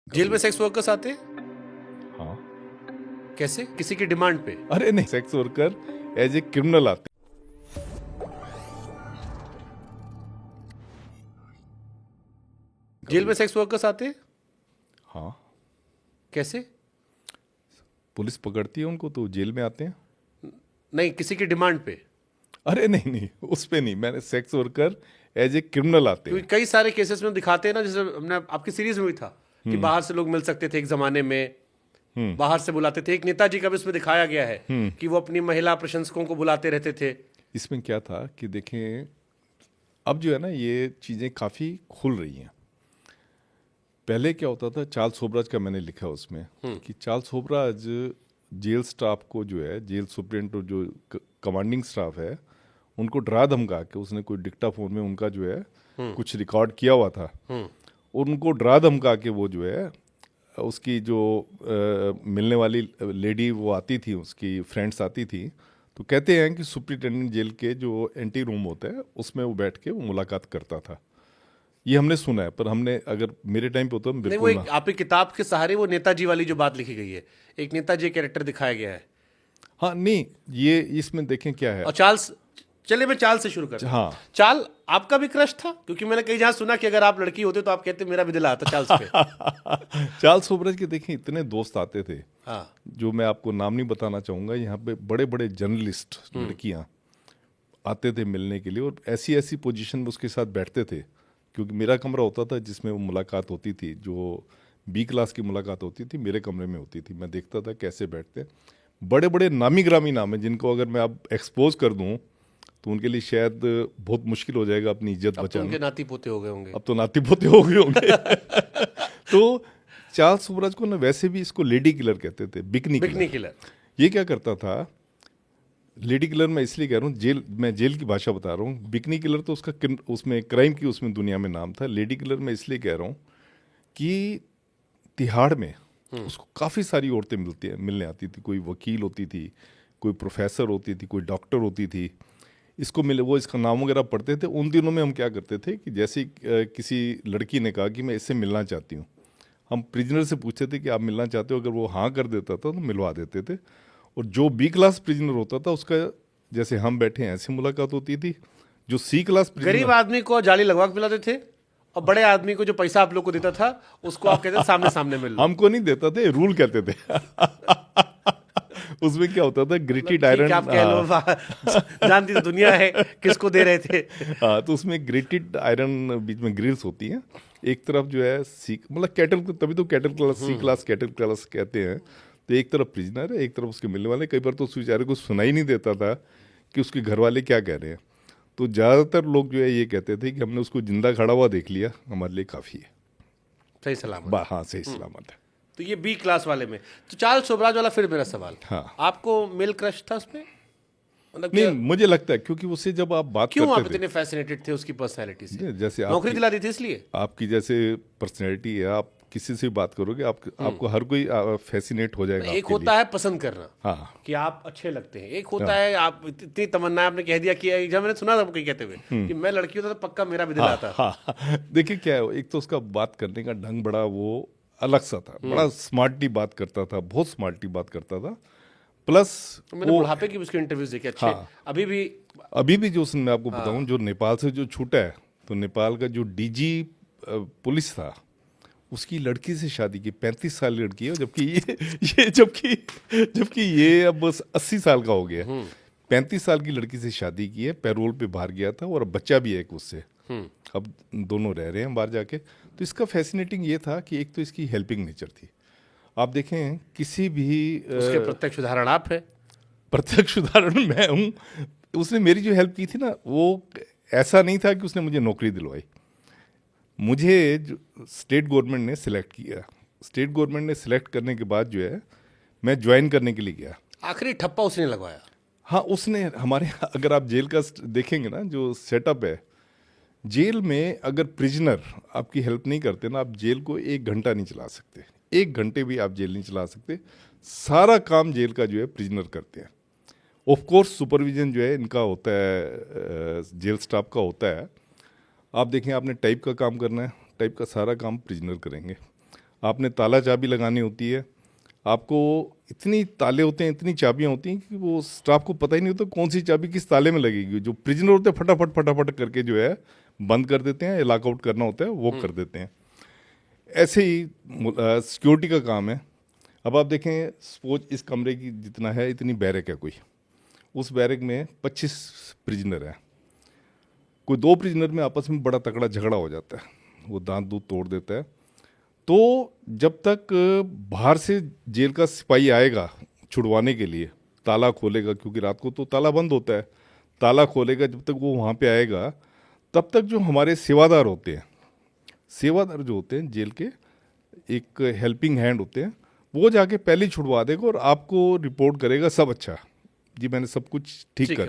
Jail में sex workers आते हैं? हाँ। कैसे? किसी की डिमांड पे? अरे नहीं, sex worker as a criminal आते जेल में सेक्स वर्कर्स आते हैं? हाँ, कैसे? पुलिस पकड़ती है उनको तो जेल में आते हैं। नहीं, किसी की डिमांड पे। अरे नहीं नहीं, उस पे नहीं, मैंने sex worker as a criminal आते क्योंकि हैं। कई सारे केसेस में दिखाते हैं ना, जैसे हमने आपकी सीरीज में भी था कि बाहर से लोग मिल सकते थे एक जमाने में, बाहर से बुलाते थे। एक नेताजी का भी इसमें दिखाया गया है कि वो अपनी महिला प्रशंसकों को बुलाते रहते थे। इसमें क्या था कि देखें, अब जो है ना ये चीज़ें काफ़ी खुल रही हैं। पहले क्या होता था, चार्ल्स सोबराज का मैंने लिखा उसमें कि चार्ल्स सोबराज जेल स्टाफ को जो है, जेल सुप्रिंट और जो कमांडिंग स्टाफ है, उनको डरा धमका के उसने कोई डिक्टाफोन में उनका जो है कुछ रिकॉर्ड किया हुआ था। उनको डरा धमका के वो जो है उसकी जो मिलने वाली लेडी वो आती थी, उसकी फ्रेंड्स आती थी, तो कहते हैं कि सुप्रिंटेंडेंट जेल के जो एंटी रूम होता है उसमें वो बैठ के वो मुलाकात करता था। ये हमने सुना है, पर हमने अगर मेरे टाइम पे होता नहीं, वो बिल्कुल एक ना। आपकी किताब के सहारे वो नेताजी वाली जो बात लिखी गई है, एक नेताजी कैरेक्टर दिखाया गया है। हाँ नहीं, ये इसमें देखें क्या है। और चार्ल्स, चलिए मैं चार्ल्स से शुरू करता हूं। हाँ, चार्ल आपका भी क्रश था? क्योंकि मैंने कहीं जहां सुना कि अगर आप लड़की होते तो आप कहते मेरा भी दिल आता चार्ल्स पे। चार्ल्स सोबराज के देखें इतने दोस्त आते थे, हाँ। जो मैं आपको नाम नहीं बताना चाहूँगा। यहाँ पे बड़े बड़े जर्नलिस्ट लड़कियाँ आते थे मिलने के लिए, और ऐसी ऐसी पोजीशन में उसके साथ बैठते थे, क्योंकि मेरा कमरा होता था जिसमें वो मुलाकात होती थी। जो बी क्लास की मुलाकात होती थी मेरे कमरे में होती थी। मैं देखता था कैसे बैठते हैं। बड़े बड़े नामी ग्रामी नाम है जिनको अगर मैं अब एक्सपोज कर दूं तो उनके लिए शायद बहुत मुश्किल हो जाएगा अपनी इज्जत अब तो बचाना। उनके नाती पोते हो गए होंगे। अब तो नाती पोते हो गए होंगे। तो चार्ल्स सोबराज को ना वैसे भी इसको लेडी किलर कहते थे, बिकनी बिकनी किलर। किलर। ये क्या करता था, लेडी किलर मैं इसलिए कह रहा हूँ, मैं जेल की भाषा बता रहा हूँ। बिकनी किलर तो उसका उसमें क्राइम की उसमें दुनिया में नाम था। लेडी किलर मैं इसलिए कह रहा हूँ कि तिहाड़ में उसको काफ़ी सारी औरतें मिलने आती थी। कोई वकील होती थी, कोई प्रोफेसर होती थी, कोई डॉक्टर होती थी। इसको मिले, वो इसका नाम वगैरह पढ़ते थे। उन दिनों में हम क्या करते थे कि जैसे किसी लड़की ने कहा कि मैं इससे मिलना चाहती हूँ, हम प्रिजनर से पूछते थे कि आप मिलना चाहते हो। अगर वो हाँ कर देता था तो मिलवा देते थे। और जो बी क्लास प्रिजनर होता था उसका, जैसे हम बैठे हैं ऐसी मुलाकात होती थी। जो सी क्लास गरीब प्रिजनर, आदमी को जाली लगवा के पिलाते थे, और बड़े आदमी को जो पैसा आप लोग को देता था उसको आप कहते थे सामने सामने मिल लो। हमको नहीं देता थे, रूल कहते थे। उसमें क्या होता था, ग्रिटेड ठीक आयरन। है, आप कह लो। जानती तो दुनिया है किसको दे रहे थे। हाँ, तो उसमें ग्रेटेड आयरन बीच में ग्रिल्स होती हैं। एक तरफ जो है सी, मतलब कैटल, तभी तो कैटल क्लास, सी क्लास कैटल क्लास कहते हैं। तो एक तरफ प्रिजनर है, एक तरफ उसके मिलने वाले। कई बार तो उस बेचारे को सुनाई नहीं देता था कि उसके घर वाले क्या कह रहे हैं। तो ज़्यादातर लोग जो है ये कहते थे कि हमने उसको जिंदा खड़ा हुआ देख लिया, हमारे लिए काफ़ी है। सही सलामत। हाँ, सही सलामत है। तो ये बी क्लास वाले में, तो चार्ल्स सोबराज वाला फिर मेरा सवाल, हाँ। आपको मेल क्रश था उसमें? मतलब नहीं, क्या, मुझे लगता है क्योंकि उससे जब आप बात क्यों आप करते थे, इतने फैसिनेटेड थे उसकी पर्सनैलिटी से? जैसे नौकरी आपकी दिला दी थी इसलिए? आपकी जैसे पर्सनैलिटी है, आप किसी से भी बात करोगे आपको हर कोई फैसिनेट हो जाएगा एक आपके होता लिए। है पसंद करना, हाँ कि आप अच्छे लगते हैं। एक होता है आप इतनी तमन्ना आपने कह दिया कि, जब मैंने सुना था कहीं कहते हुए कि मैं लड़की होता तो पक्का मेरा भी दिल आता। हाँ। देखिए क्या है, एक तो उसका बात करने का ढंग बड़ा वो अलग सा था, बड़ा स्मार्टली बात करता था, बहुत स्मार्टली बात करता था। प्लस तो मैंने वो, बुढ़ापे की भी उसके इंटरव्यूज देखे अच्छे। हाँ, अभी भी। अभी भी जो मैं आपको बताऊं, जो नेपाल से जो छूटा है, तो नेपाल का जो डीजी पुलिस था, उसकी लड़की से शादी की, 35 साल की लड़की है। जबकि ये जबकि ये अब बस 80 साल का हो गया है। 35 साल की लड़की से शादी की है, पैरोल पे बाहर गया था, और अब बच्चा भी है एक उससे। अब दोनों रह रहे हैं बाहर जाके। तो इसका फैसिनेटिंग ये था कि एक तो इसकी हेल्पिंग नेचर थी। आप देखें किसी भी उसके प्रत्यक्ष उदाहरण आप है। प्रत्यक्ष उदाहरण मैं हूँ। उसने मेरी जो हेल्प की थी ना, वो ऐसा नहीं था कि उसने मुझे नौकरी दिलवाई। मुझे जो स्टेट गवर्नमेंट ने सिलेक्ट किया, स्टेट गवर्नमेंट ने सिलेक्ट करने के बाद जो है मैं ज्वाइन करने के लिए गया। आखिरी ठप्पा उसने लगवाया। हाँ, उसने हमारे, अगर आप जेल का देखेंगे ना जो सेटअप है, जेल में अगर प्रिजनर आपकी हेल्प नहीं करते ना, आप जेल को 1 घंटा नहीं चला सकते। 1 घंटे भी आप जेल नहीं चला सकते। सारा काम जेल का जो है प्रिजनर करते हैं। ऑफ कोर्स सुपरविजन जो है इनका होता है, जेल स्टाफ का होता है। आप देखें, आपने टाइप का काम करना है, टाइप का सारा काम प्रिजनर करेंगे। आपने ताला चाबी लगानी होती है, आपको इतनी ताले होते हैं, इतनी चाबियां होती हैं कि वो स्टाफ को पता ही नहीं होता कौन सी चाबी किस ताले में लगेगी। जो प्रिजनर होते हैं फटाफट फटाफट करके जो है बंद कर देते हैं, लॉक आउट करना होता है वो कर देते हैं। ऐसे ही सिक्योरिटी का काम है। अब आप देखें, सपोज इस कमरे की जितना है इतनी बैरक है, कोई उस बैरक में 25 प्रिजनर हैं, कोई 2 प्रिजनर में आपस में बड़ा तगड़ा झगड़ा हो जाता है, वो दांत दूध तोड़ देता है, तो जब तक बाहर से जेल का सिपाही आएगा छुड़वाने के लिए, ताला खोलेगा, क्योंकि रात को तो ताला बंद होता है, ताला खोलेगा, जब तक वो वहाँ पे आएगा तब तक जो हमारे सेवादार होते हैं, सेवादार जो होते हैं जेल के एक हेल्पिंग हैंड होते हैं, वो जाके पहले ही छुड़वा देगा और आपको रिपोर्ट करेगा सब अच्छा जी, मैंने सब कुछ ठीक कर